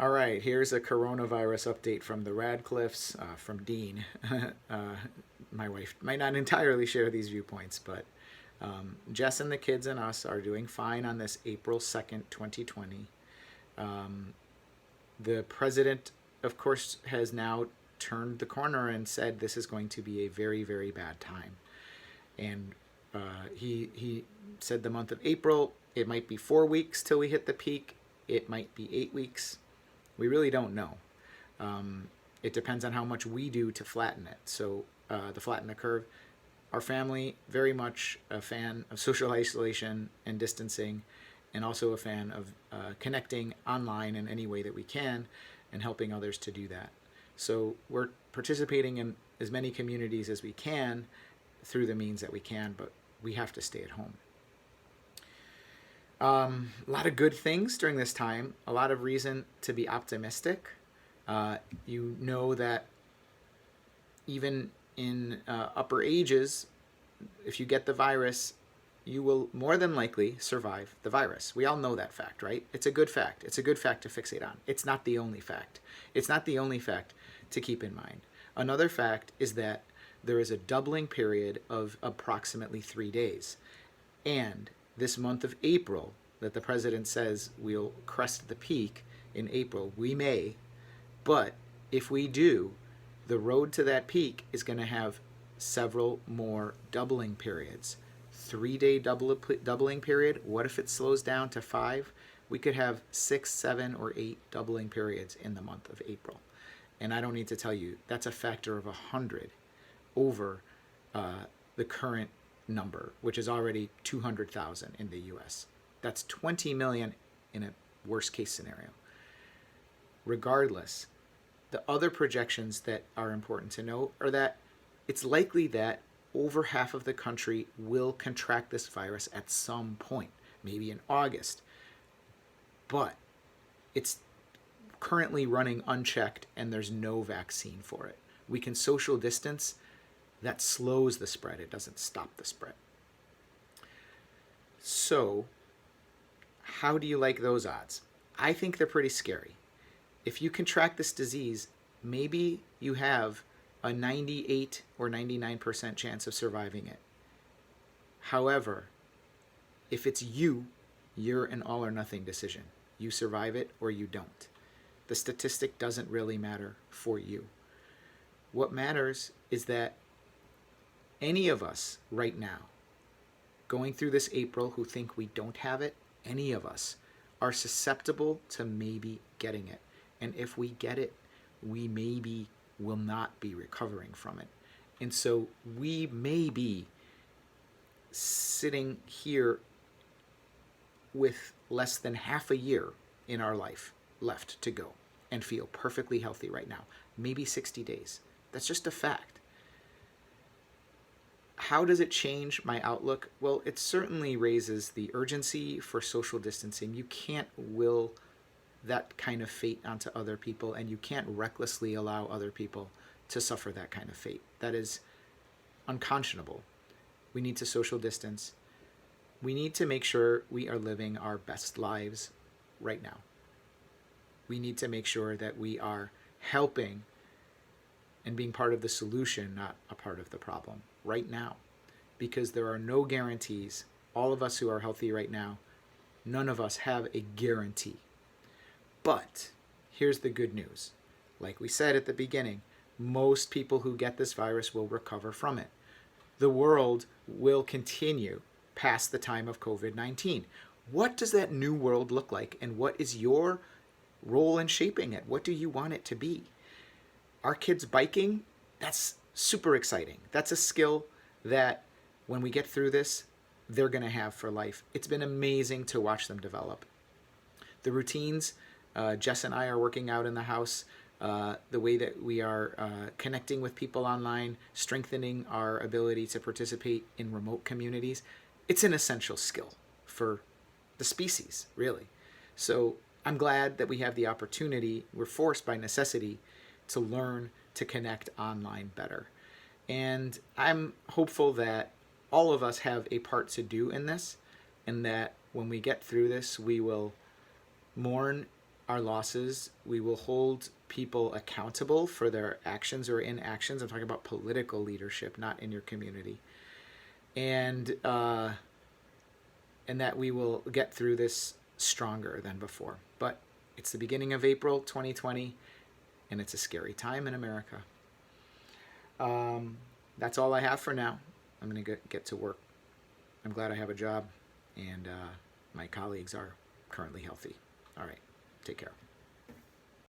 All right, here's a coronavirus update from the Radcliffes, from Dean. My wife might not entirely share these viewpoints, but Jess and the kids and us are doing fine on this April 2nd, 2020. Um, the president, of course, has now turned the corner and said this is going to be a very, very bad time. And he said the month of April, it might be 4 weeks till we hit the peak, it might be 8 weeks. We really don't know. It depends on how much we do to flatten it. So, to flatten the curve, our family very much a fan of social isolation and distancing, and also a fan of connecting online in any way that we can, and helping others to do that. So we're participating in as many communities as we can through the means that we can, but we have to stay at home. A lot of good things during this time, a lot of reason to be optimistic. You know that even in upper ages, if you get the virus, you will more than likely survive the virus. We all know that fact, right? It's a good fact. It's a good fact to fixate on. It's not the only fact. It's not the only fact to keep in mind. Another fact is that there is a doubling period of approximately 3 days. And this month of April, that the president says we'll crest the peak in April, we may, but if we do, the road to that peak is going to have several more doubling periods. 3 day doubling period. What if it slows down to 5? We could have 6, 7, or 8 doubling periods in the month of April. And I don't need to tell you, that's a factor of 100 over the current number, which is already 200,000 in the US. That's 20 million in a worst case scenario. Regardless, the other projections that are important to note are that it's likely that over half of the country will contract this virus at some point, maybe in August. But it's currently running unchecked and there's no vaccine for it. We can social distance. That slows the spread. It doesn't stop the spread. So, how do you like those odds? I think they're pretty scary. If you contract this disease, maybe you have a 98 or 99% chance of surviving it. However, if it's you, you're an all or nothing decision. You survive it or you don't. The statistic doesn't really matter for you. What matters is that any of us right now, going through this April, who think we don't have it, any of us are susceptible to maybe getting it. And if we get it, we maybe will not be recovering from it. And so we may be sitting here with less than half a year in our life left to go and feel perfectly healthy right now. Maybe 60 days. That's just a fact. How does it change my outlook? Well, it certainly raises the urgency for social distancing. You can't will that kind of fate onto other people, and you can't recklessly allow other people to suffer that kind of fate. That is unconscionable. We need to social distance. We need to make sure we are living our best lives right now. We need to make sure that we are helping and being part of the solution, not a part of the problem, right now. Because there are no guarantees. All of us who are healthy right now, none of us have a guarantee. But here's the good news. Like we said at the beginning, most people who get this virus will recover from it. The world will continue past the time of COVID-19. What does that new world look like, and what is your role in shaping it? What do you want it to be? Our kids biking, that's super exciting. That's a skill that when we get through this, they're going to have for life. It's been amazing to watch them develop. The routines, Jess and I are working out in the house, the way that we are connecting with people online, strengthening our ability to participate in remote communities. It's an essential skill for the species, really. So I'm glad that we have the opportunity, we're forced by necessity, to learn to connect online better. And I'm hopeful that all of us have a part to do in this, and that when we get through this, we will mourn our losses. We will hold people accountable for their actions or inactions. I'm talking about political leadership, not in your community. And that we will get through this stronger than before. But it's the beginning of April 2020, and it's a scary time in America. That's all I have for now. I'm going to get to work. I'm glad I have a job, and my colleagues are currently healthy. All right, take care.